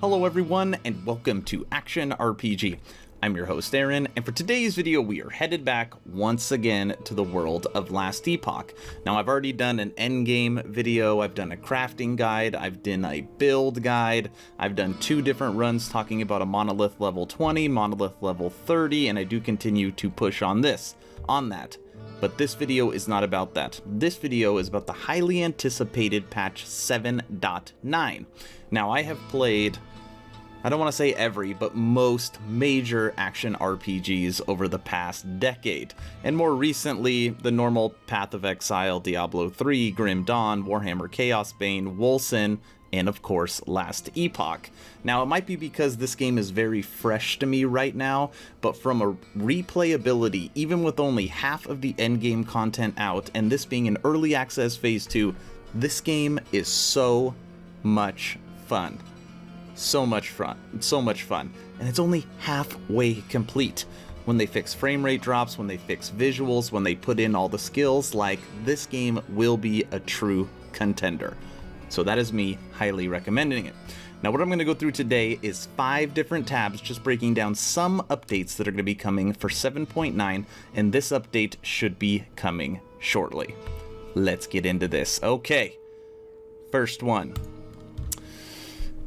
Hello everyone, and welcome to Action RPG. I'm your host Aaron, and for today's video we are headed back once again to the world of Last Epoch. Now I've already done an endgame video, I've done a crafting guide, I've done a build guide, I've done 2 different runs talking about a monolith level 20, monolith level 30, and I do continue to push on that. But this video is not about that. This video is about the highly anticipated patch 7.9. Now I have played, I don't want to say every, but most major action RPGs over the past decade. And more recently, the normal Path of Exile, Diablo 3, Grim Dawn, Warhammer Chaos Bane, Wolcen, and of course, Last Epoch. Now, it might be because this game is very fresh to me right now, but from a replayability, even with only half of the endgame content out, and this being an early access phase 2, this game is so much fun. So much fun, and it's only halfway complete. When they fix frame rate drops, when they fix visuals, when they put in all the skills, like, this game will be a true contender. So that is me highly recommending it. Now what I'm going to go through today is 5 different tabs, just breaking down some updates that are going to be coming for 7.9, and this update should be coming shortly. Let's get into this. Okay, first one.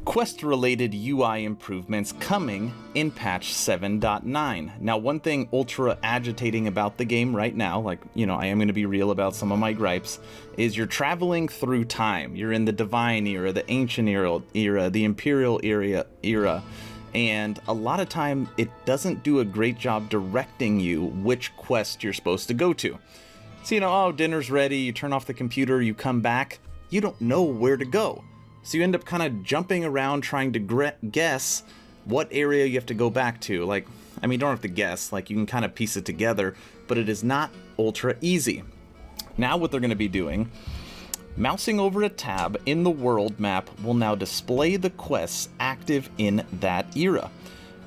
Quest-related UI improvements coming in patch 7.9. Now, one thing ultra agitating about the game right now, like, you know, I am going to be real about some of my gripes, is you're traveling through time. You're in the Divine era, the Ancient era, the Imperial era, and a lot of time it doesn't do a great job directing you which quest you're supposed to go to. So, you know, oh, dinner's ready, you turn off the computer, you come back, you don't know where to go. So you end up kind of jumping around trying to guess what area you have to go back to. Like, I mean, you don't have to guess, like, you can kind of piece it together, but it is not ultra easy. Now what they're going to be doing, mousing over a tab in the world map will now display the quests active in that era.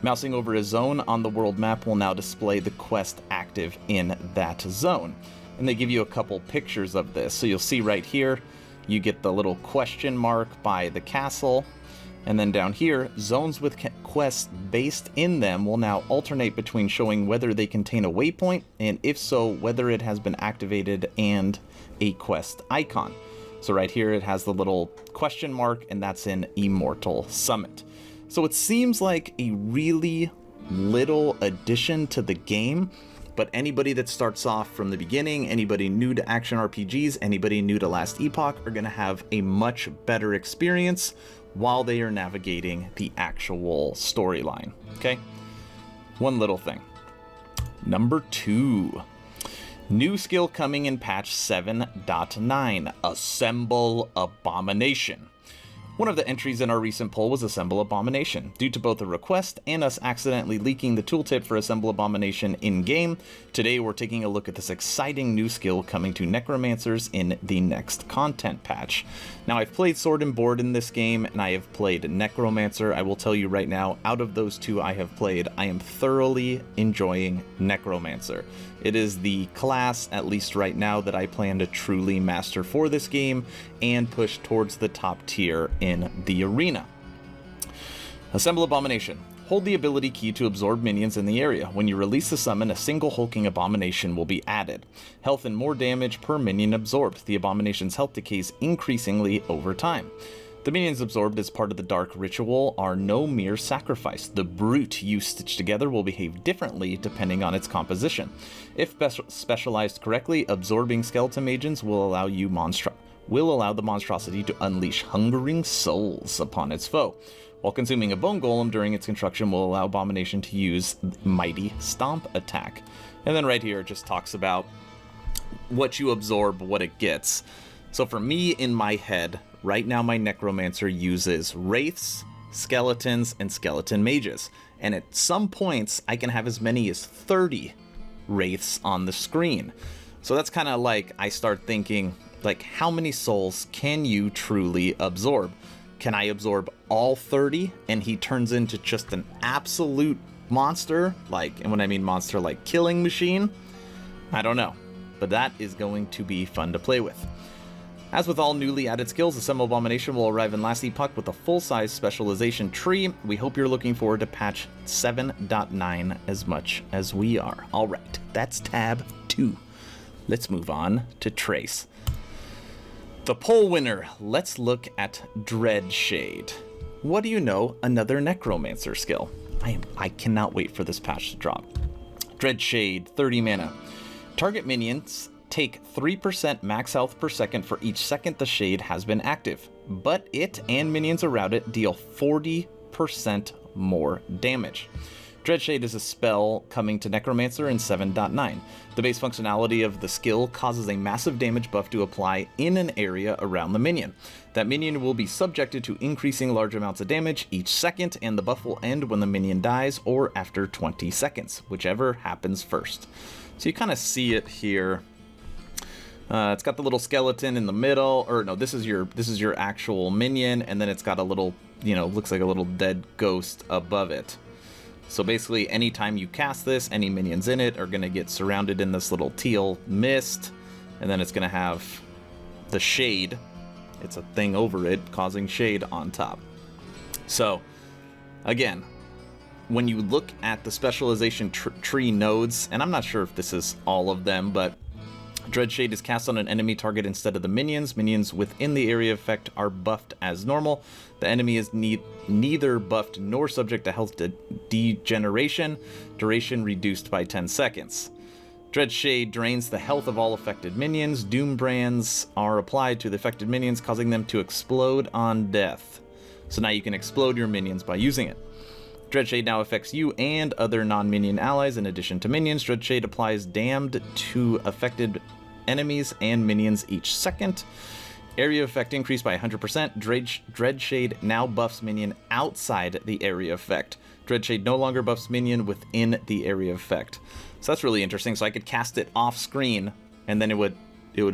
Mousing over a zone on the world map will now display the quest active in that zone. And they give you a couple pictures of this. So you'll see right here, you get the little question mark by the castle, and then down here, zones with quests based in them will now alternate between showing whether they contain a waypoint, and if so, whether it has been activated, and a quest icon. So right here it has the little question mark, and that's in Immortal Summit. So it seems like a really little addition to the game, but anybody that starts off from the beginning, anybody new to action RPGs, anybody new to Last Epoch are going to have a much better experience while they are navigating the actual storyline. Okay? One little thing. Number 2. New skill coming in patch 7.9. Assemble Abomination. One of the entries in our recent poll was Assemble Abomination. Due to both a request and us accidentally leaking the tooltip for Assemble Abomination in-game, today we're taking a look at this exciting new skill coming to Necromancers in the next content patch. Now, I've played Sword and Board in this game, and I have played Necromancer. I will tell you right now, out of those 2 I have played, I am thoroughly enjoying Necromancer. It is the class, at least right now, that I plan to truly master for this game and push towards the top tier in the arena. Assemble Abomination. Hold the ability key to absorb minions in the area. When you release the summon, a single hulking abomination will be added. Health and more damage per minion absorbed. The abomination's health decays increasingly over time. The minions absorbed as part of the Dark Ritual are no mere sacrifice. The brute you stitch together will behave differently depending on its composition. If specialized correctly, absorbing skeleton mages will allow the monstrosity to unleash hungering souls upon its foe. While consuming a bone golem during its construction will allow Abomination to use Mighty Stomp attack. And then right here it just talks about what you absorb, what it gets. So for me, in my head, right now my Necromancer uses Wraiths, Skeletons, and Skeleton Mages. And at some points, I can have as many as 30 Wraiths on the screen. So that's kind of like, I start thinking, like, how many souls can you truly absorb? Can I absorb all 30 and he turns into just an absolute monster? Like, and when I mean monster, like killing machine? I don't know. But that is going to be fun to play with. As with all newly added skills, Assemble Abomination will arrive in Last Epoch with a full-size specialization tree. We hope you're looking forward to patch 7.9 as much as we are. All right, that's tab 2. Let's move on to Trace. The poll winner, let's look at Dreadshade. What do you know? Another Necromancer skill. I cannot wait for this patch to drop. Dreadshade, 30 mana. Target minions take 3% max health per second for each second the shade has been active, but it and minions around it deal 40% more damage. Dreadshade is a spell coming to Necromancer in 7.9. The base functionality of the skill causes a massive damage buff to apply in an area around the minion. That minion will be subjected to increasing large amounts of damage each second, and the buff will end when the minion dies or after 20 seconds, whichever happens first. So you kind of see it here. It's got the little skeleton in the middle, or no, this is your actual minion, and then it's got a little, looks like a little dead ghost above it. So basically, anytime you cast this, any minions in it are going to get surrounded in this little teal mist, and then it's going to have the shade. It's a thing over it, causing shade on top. So, again, when you look at the specialization tree nodes, and I'm not sure if this is all of them, but Dreadshade is cast on an enemy target instead of the minions. Minions within the area effect are buffed as normal. The enemy is neither buffed nor subject to health degeneration. Duration reduced by 10 seconds. Dreadshade drains the health of all affected minions. Doom brands are applied to the affected minions, causing them to explode on death. So now you can explode your minions by using it. Dreadshade now affects you and other non-minion allies in addition to minions. Dreadshade applies damned to affected enemies and minions each second. Area effect increased by 100%. Dreadshade now buffs minion outside the area effect. Dreadshade no longer buffs minion within the area effect. So that's really interesting. So I could cast it off screen, and then it would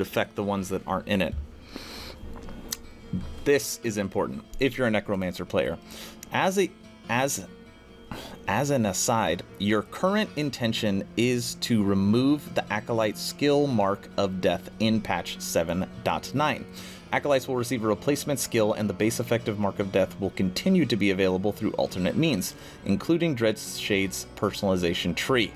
affect the ones that aren't in it. This is important if you're a Necromancer player. As an aside, your current intention is to remove the Acolyte skill Mark of Death in patch 7.9. Acolytes will receive a replacement skill, and the base effective Mark of Death will continue to be available through alternate means, including Dreadshade's personalization tree.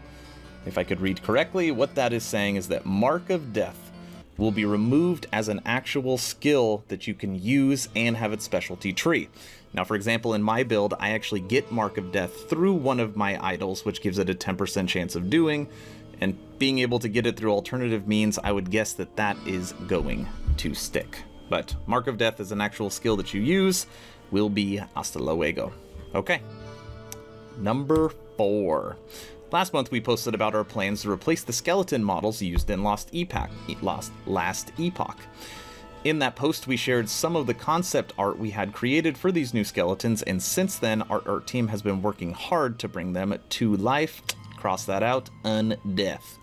If I could read correctly, what that is saying is that Mark of Death will be removed as an actual skill that you can use and have its specialty tree. Now, for example, in my build, I actually get Mark of Death through one of my idols, which gives it a 10% chance of doing, and being able to get it through alternative means, I would guess that that is going to stick. But Mark of Death is an actual skill that you use, will be hasta luego. Okay. Number 4. Last month we posted about our plans to replace the skeleton models used in Last Epoch. In that post, we shared some of the concept art we had created for these new skeletons, and since then, our art team has been working hard to bring them to life. Cross that out, undeath.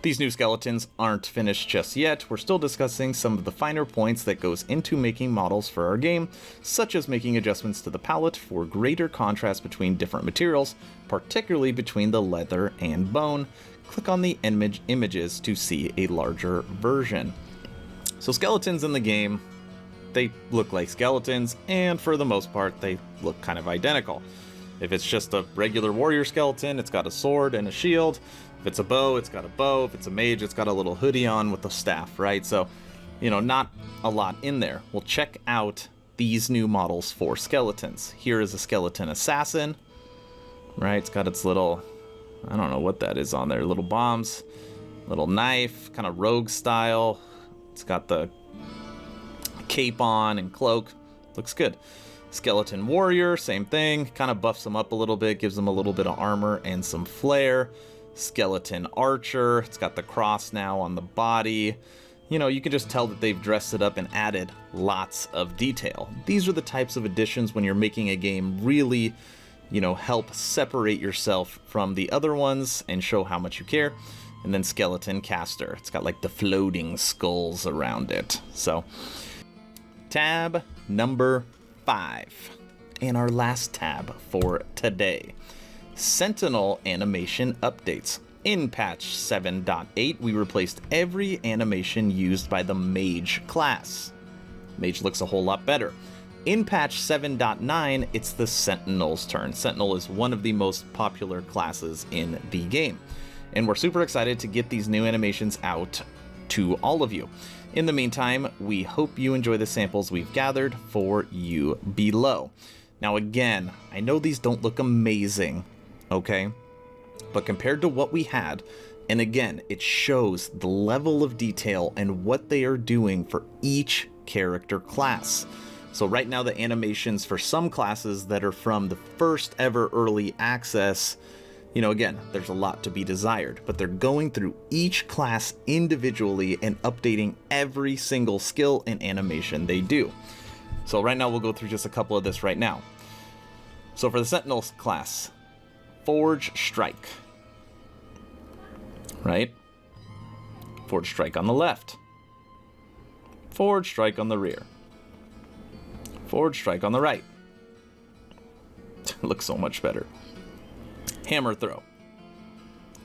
These new skeletons aren't finished just yet. We're still discussing some of the finer points that goes into making models for our game, such as making adjustments to the palette for greater contrast between different materials, particularly between the leather and bone. Click on the images to see a larger version. So skeletons in the game, they look like skeletons, and for the most part, they look kind of identical. If it's just a regular warrior skeleton, it's got a sword and a shield. If it's a bow, it's got a bow. If it's a mage, it's got a little hoodie on with a staff, right? So, not a lot in there. We'll check out these new models for skeletons. Here is a skeleton assassin, right? It's got its little, I don't know what that is on there, little bombs, little knife, kind of rogue style. It's got the cape on and cloak. Looks good. Skeleton warrior, same thing. Kind of buffs them up a little bit, gives them a little bit of armor and some flair. Skeleton archer. It's got the cross now on the body. You can just tell that they've dressed it up and added lots of detail. These are the types of additions when you're making a game really, help separate yourself from the other ones and show how much you care. And then skeleton caster. It's got like the floating skulls around it. So, tab number 5. And our last tab for today. Sentinel animation updates. In patch 7.8, we replaced every animation used by the mage class. Mage looks a whole lot better. In patch 7.9, it's the Sentinel's turn. Sentinel is one of the most popular classes in the game, and we're super excited to get these new animations out to all of you. In the meantime, we hope you enjoy the samples we've gathered for you below. Now again, I know these don't look amazing, okay? But compared to what we had, and again, it shows the level of detail and what they are doing for each character class. So right now the animations for some classes that are from the first ever early access, you know, again, there's a lot to be desired, but they're going through each class individually and updating every single skill and animation they do. So right now we'll go through just a couple of this right now. So for the Sentinels class, Forge Strike, right? Forge Strike on the left. Forge Strike on the rear. Forge Strike on the right. Looks so much better. Hammer Throw.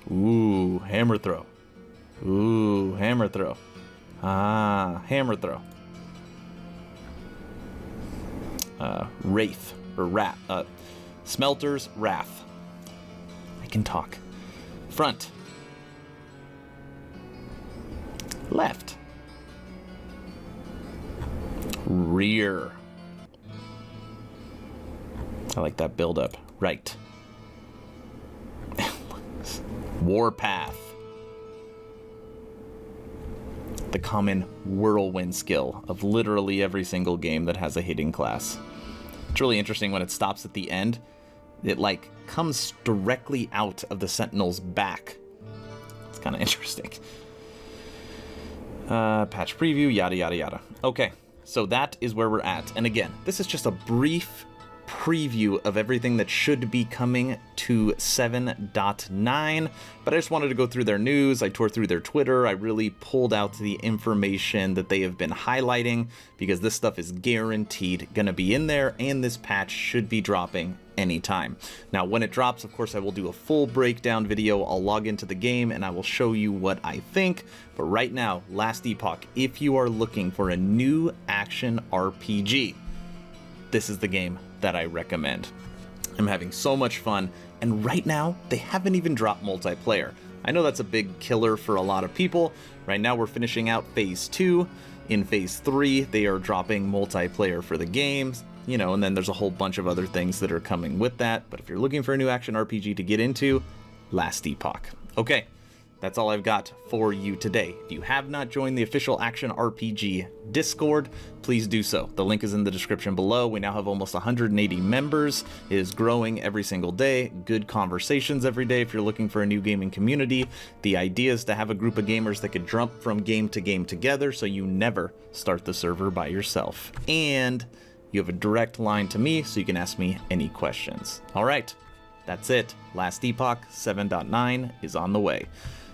Ooh, Hammer Throw. Ooh, Hammer Throw. Ah, Hammer Throw. Wraith, or Rat. Smelter's Wrath. I can talk. Front. Left. Rear. I like that build up. Right. Warpath. The common whirlwind skill of literally every single game that has a hitting class. It's really interesting when it stops at the end. It like comes directly out of the Sentinel's back. It's kind of interesting. Patch preview, yada yada yada. Okay, so that is where we're at. And again, this is just a brief preview of everything that should be coming to 7.9, but I just wanted to go through their news. I tore through their Twitter. I really pulled out the information that they have been highlighting, because this stuff is guaranteed gonna be in there, and this patch should be dropping anytime. Now when it drops, of course, I will do a full breakdown video. I'll log into the game and I will show you what I think. But right now, Last Epoch, if you are looking for a new action RPG, this is the game that I recommend. I'm having so much fun, and right now they haven't even dropped multiplayer. I know that's a big killer for a lot of people. Right now we're finishing out phase 2. In phase 3 they are dropping multiplayer for the games, you know, and then there's a whole bunch of other things that are coming with that. But if you're looking for a new action RPG to get into, Last Epoch. Okay, that's all I've got for you today. If you have not joined the official Action RPG Discord, please do so. The link is in the description below. We now have almost 180 members. It is growing every single day. Good conversations every day if you're looking for a new gaming community. The idea is to have a group of gamers that could jump from game to game together, so you never start the server by yourself. And you have a direct line to me, so you can ask me any questions. All right, that's it. Last Epoch 7.9 is on the way.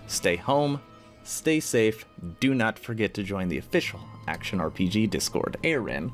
Stay home, stay safe, do not forget to join the official Action RPG Discord. Aaron.